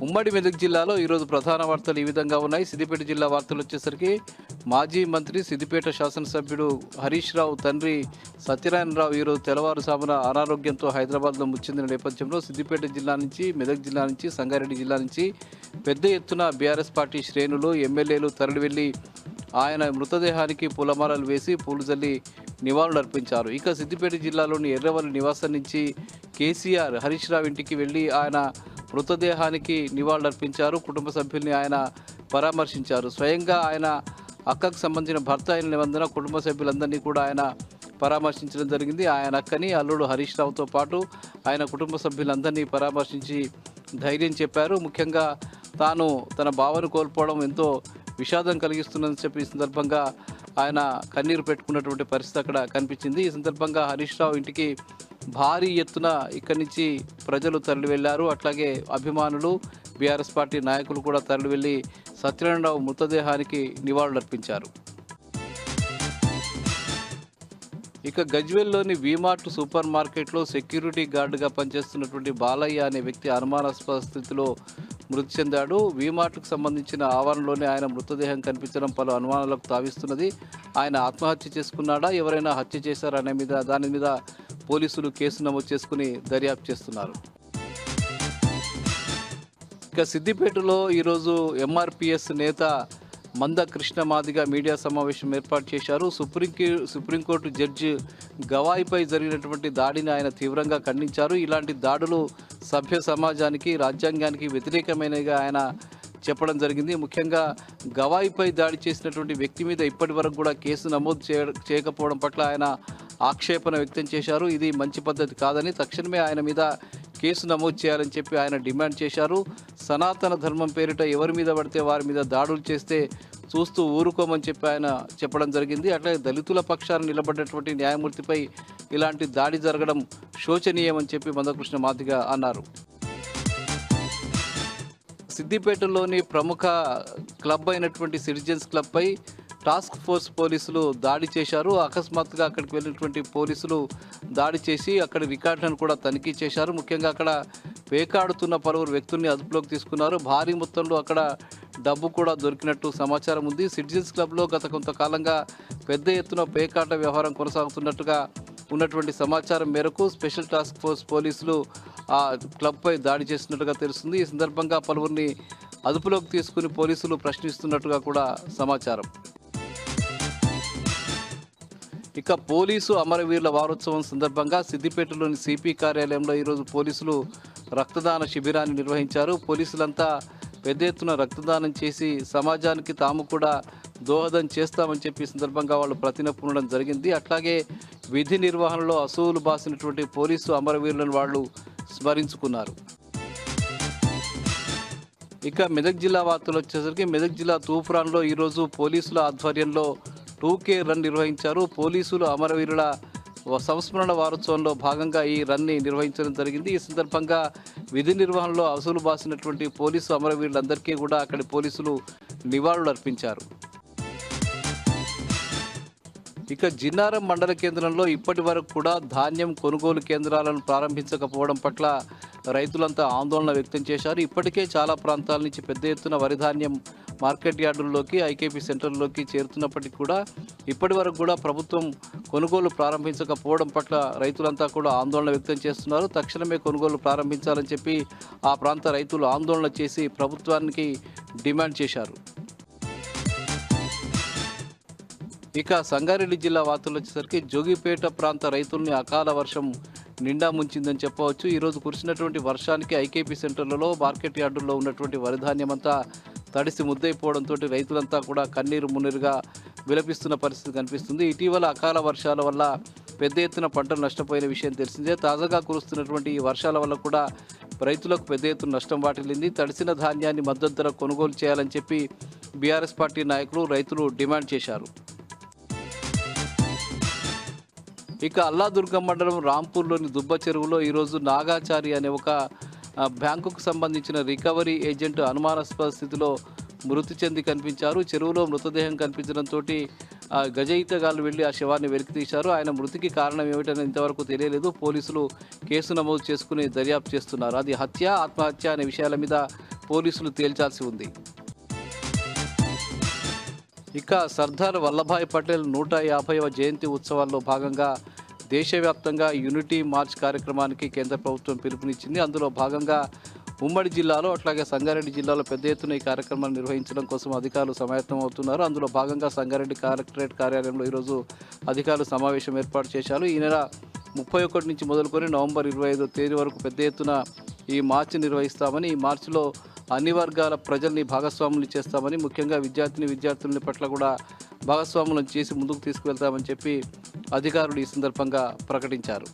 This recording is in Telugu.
ఉమ్మడి మెదక్ జిల్లాలో ఈరోజు ప్రధాన వార్తలు ఈ విధంగా ఉన్నాయి. సిద్దిపేట జిల్లా వార్తలు వచ్చేసరికి మాజీ మంత్రి సిద్దిపేట శాసనసభ్యుడు హరీష్ రావు తండ్రి సత్యనారాయణరావు ఈరోజు తెల్లవారుజామున అనారోగ్యంతో హైదరాబాద్లో ముచ్చిందిన నేపథ్యంలో సిద్దిపేట జిల్లా నుంచి, మెదక్ జిల్లా నుంచి, సంగారెడ్డి జిల్లా నుంచి పెద్ద ఎత్తున బీఆర్ఎస్ పార్టీ శ్రేణులు, ఎమ్మెల్యేలు తరలివెళ్లి ఆయన మృతదేహానికి పూలమాలలు వేసి పూలు జల్లి నివాళులు అర్పించారు. ఇక సిద్దిపేట జిల్లాలోని ఎర్రవల్లి నివాసం నుంచి కేసీఆర్ హరీష్ రావు ఇంటికి వెళ్లి ఆయన మృతదేహానికి నివాళులర్పించారు. కుటుంబ సభ్యుల్ని ఆయన పరామర్శించారు. స్వయంగా ఆయన అక్కకు సంబంధించిన భర్త అయిన నిబంధన కుటుంబ సభ్యులందరినీ కూడా ఆయన పరామర్శించడం జరిగింది. ఆయన అక్కని, అల్లుడు హరీష్ రావుతో పాటు ఆయన కుటుంబ సభ్యులందరినీ పరామర్శించి ధైర్యం చెప్పారు. ముఖ్యంగా తాను తన బావను కోల్పోవడం ఎంతో విషాదం కలిగిస్తుందని చెప్పి ఈ సందర్భంగా ఆయన కన్నీరు పెట్టుకున్నటువంటి పరిస్థితి అక్కడ కనిపించింది. ఈ సందర్భంగా హరీష్ రావు ఇంటికి భారీ ఎత్తున ఇక్కడి నుంచి ప్రజలు తరలి వెళ్లారు. అట్లాగే అభిమానులు, బీఆర్ఎస్ పార్టీ నాయకులు కూడా తరలి వెళ్లి సత్యనారాయణరావు మృతదేహానికి నివాళులర్పించారు. ఇక గజ్వేల్లోని వీమార్ట్ సూపర్ మార్కెట్లో సెక్యూరిటీ గార్డుగా పనిచేస్తున్నటువంటి బాలయ్య అనే వ్యక్తి అనుమానాస్పద స్థితిలో మృతి చెందాడు. వీమార్ట్కు సంబంధించిన ఆవరణలోనే ఆయన మృతదేహం కనిపించడం పలు అనుమానాలకు తావిస్తున్నది. ఆయన ఆత్మహత్య చేసుకున్నాడా, ఎవరైనా హత్య చేశారా అనే దాని మీద పోలీసులు కేసు నమోదు చేసుకుని దర్యాప్తు చేస్తున్నారు. ఇక సిద్దిపేటలో ఈరోజు ఎంఆర్పిఎస్ నేత మంద కృష్ణ మాదిగ మీడియా సమావేశం ఏర్పాటు చేశారు. సుప్రీంకోర్టు జడ్జి గవాయిపై జరిగినటువంటి దాడిని ఆయన తీవ్రంగా ఖండించారు. ఇలాంటి దాడులు సభ్య సమాజానికి, రాజ్యాంగానికి వ్యతిరేకమైనగా ఆయన చెప్పడం జరిగింది. ముఖ్యంగా గవాయిపై దాడి చేసినటువంటి వ్యక్తి మీద ఇప్పటి వరకు కూడా కేసు నమోదు చేయకపోవడం పట్ల ఆయన ఆక్షేపణ వ్యక్తం చేశారు. ఇది మంచి పద్ధతి కాదని, తక్షణమే ఆయన మీద కేసు నమోదు చేయాలని చెప్పి ఆయన డిమాండ్ చేశారు. సనాతన ధర్మం పేరిట ఎవరి మీద పడితే వారి మీద దాడులు చేస్తే చూస్తూ ఊరుకోమని చెప్పి ఆయన చెప్పడం జరిగింది. అట్లాగే దళితుల పక్షాన నిలబడ్డటువంటి న్యాయమూర్తిపై ఇలాంటి దాడి జరగడం శోచనీయమని చెప్పి మందకృష్ణ మాదిగ అన్నారు. సిద్దిపేటలోని ప్రముఖ క్లబ్ అయినటువంటి సిటిజన్స్ క్లబ్పై టాస్క్ ఫోర్స్ పోలీసులు దాడి చేశారు. అకస్మాత్తుగా అక్కడికి వెళ్ళినటువంటి పోలీసులు దాడి చేసి అక్కడి రికార్డులను కూడా తనిఖీ చేశారు. ముఖ్యంగా అక్కడ పేకాడుతున్న పలువురు వ్యక్తుల్ని అదుపులోకి తీసుకున్నారు. భారీ మొత్తంలో అక్కడ డబ్బు కూడా దొరికినట్టు సమాచారం ఉంది. సిటిజన్స్ క్లబ్లో గత కొంతకాలంగా పెద్ద ఎత్తున పేకాట వ్యవహారం కొనసాగుతున్నట్టుగా ఉన్నటువంటి సమాచారం మేరకు స్పెషల్ టాస్క్ ఫోర్స్ పోలీసులు ఆ క్లబ్పై దాడి చేస్తున్నట్టుగా తెలుస్తుంది. ఈ సందర్భంగా పలువురిని అదుపులోకి తీసుకుని పోలీసులు ప్రశ్నిస్తున్నట్టుగా కూడా సమాచారం. ఇక పోలీసు అమరవీరుల వారోత్సవం సందర్భంగా సిద్దిపేటలోని సిపి కార్యాలయంలో ఈరోజు పోలీసులు రక్తదాన శిబిరాన్ని నిర్వహించారు. పోలీసులంతా పెద్ద ఎత్తున రక్తదానం చేసి సమాజానికి తాము కూడా దోహదం చేస్తామని చెప్పి సందర్భంగా వాళ్ళు ప్రతినప్పునడం జరిగింది. అట్లాగే విధి నిర్వహణలో అసూలు బాసినటువంటి పోలీసు అమరవీరులను వాళ్ళు స్మరించుకున్నారు. ఇక మెదక్ జిల్లా వార్తలు వచ్చేసరికి మెదక్ జిల్లా తూప్రాన్లో ఈరోజు పోలీసుల ఆధ్వర్యంలో 2K రన్ నిర్వహించారు. పోలీసులు అమరవీరుల సంస్మరణ వారోత్సవంలో భాగంగా ఈ రన్ని నిర్వహించడం జరిగింది. ఈ సందర్భంగా విధి నిర్వహణలో అసలు బాసినటువంటి పోలీసు అమరవీరులందరికీ కూడా అక్కడి పోలీసులు నివాళులు అర్పించారు. ఇక జిన్నారం మండల కేంద్రంలో ఇప్పటి వరకు కూడా ధాన్యం కొనుగోలు కేంద్రాలను ప్రారంభించకపోవడం పట్ల రైతులంతా ఆందోళన వ్యక్తం చేశారు. ఇప్పటికే చాలా ప్రాంతాల నుంచి పెద్ద ఎత్తున వరి ధాన్యం మార్కెట్ యార్డుల్లోకి, ఐకేపీ సెంటర్లోకి చేరుతున్నప్పటికీ కూడా ఇప్పటి వరకు కూడా ప్రభుత్వం కొనుగోలు ప్రారంభించకపోవడం పట్ల రైతులంతా కూడా ఆందోళన వ్యక్తం చేస్తున్నారు. తక్షణమే కొనుగోలు ప్రారంభించాలని చెప్పి ఆ ప్రాంత రైతులు ఆందోళన చేసి ప్రభుత్వానికి డిమాండ్ చేశారు. ఇక సంగారెడ్డి జిల్లా వార్తలు వచ్చేసరికి జోగిపేట ప్రాంత రైతుల్ని అకాల వర్షం నిండా ముంచిందని చెప్పవచ్చు. ఈరోజు కురిసినటువంటి వర్షానికి ఐకేపీ సెంటర్లలో, మార్కెట్ యార్డుల్లో ఉన్నటువంటి వరిధాన్యం అంతా తడిసి ముద్దైపోవడంతో రైతులంతా కూడా కన్నీరు మున్నీరుగా విలపిస్తున్న పరిస్థితి కనిపిస్తుంది. ఇటీవల అకాల వర్షాల వల్ల పెద్ద ఎత్తున పంటలు నష్టపోయిన విషయం తెలిసిందే. తాజాగా కురుస్తున్నటువంటి ఈ వర్షాల వల్ల కూడా రైతులకు పెద్ద ఎత్తున నష్టం వాటిల్లింది. తడిసిన ధాన్యాన్ని మద్దతు ధర కొనుగోలు చేయాలని చెప్పి బీఆర్ఎస్ పార్టీ నాయకులు, రైతులు డిమాండ్ చేశారు. ఇక అల్లాదుర్గం మండలం రాంపూర్లోని దుబ్బ చెరువులో ఈరోజు నాగాచారి అనే ఒక బ్యాంకుకు సంబంధించిన రికవరీ ఏజెంట్ అనుమానాస్పద స్థితిలో మృతి చెంది కనిపించారు. చెరువులో మృతదేహం కనిపించడంతో గజ ఈతగాళ్లు వెళ్లి ఆ శవాన్ని వెలికితీశారు. ఆయన మృతికి కారణం ఏమిటని ఇంతవరకు తెలియలేదు. పోలీసులు కేసు నమోదు చేసుకుని దర్యాప్తు చేస్తున్నారు. అది హత్య, ఆత్మహత్య అనే విషయాల మీద పోలీసులు తేల్చాల్సి ఉంది. ఇక సర్దార్ వల్లభాయ్ పటేల్ 150వ జయంతి ఉత్సవాల్లో భాగంగా దేశవ్యాప్తంగా యూనిటీ మార్చ్ కార్యక్రమానికి కేంద్ర ప్రభుత్వం పిలుపునిచ్చింది. అందులో భాగంగా ఉమ్మడి జిల్లాలో అట్లాగే సంగారెడ్డి జిల్లాలో పెద్ద ఎత్తున ఈ కార్యక్రమాన్ని నిర్వహించడం కోసం అధికారులు సమాయత్తం అవుతున్నారు. అందులో భాగంగా సంగారెడ్డి కలెక్టరేట్ కార్యాలయంలో ఈరోజు అధికారులు సమావేశం ఏర్పాటు చేశారు. ఈ నెల 31 నుంచి మొదలుకొని నవంబర్ 25వ తేదీ వరకు పెద్ద ఎత్తున ఈ మార్చి నిర్వహిస్తామని, ఈ మార్చిలో అన్ని వర్గాల ప్రజల్ని భాగస్వాములు చేస్తామని, ముఖ్యంగా విద్యార్థుల పట్ల కూడా భాగస్వాములను చేసి ముందుకు తీసుకువెళ్తామని చెప్పి అధికారులు ఈ సందర్భంగా ప్రకటించారు.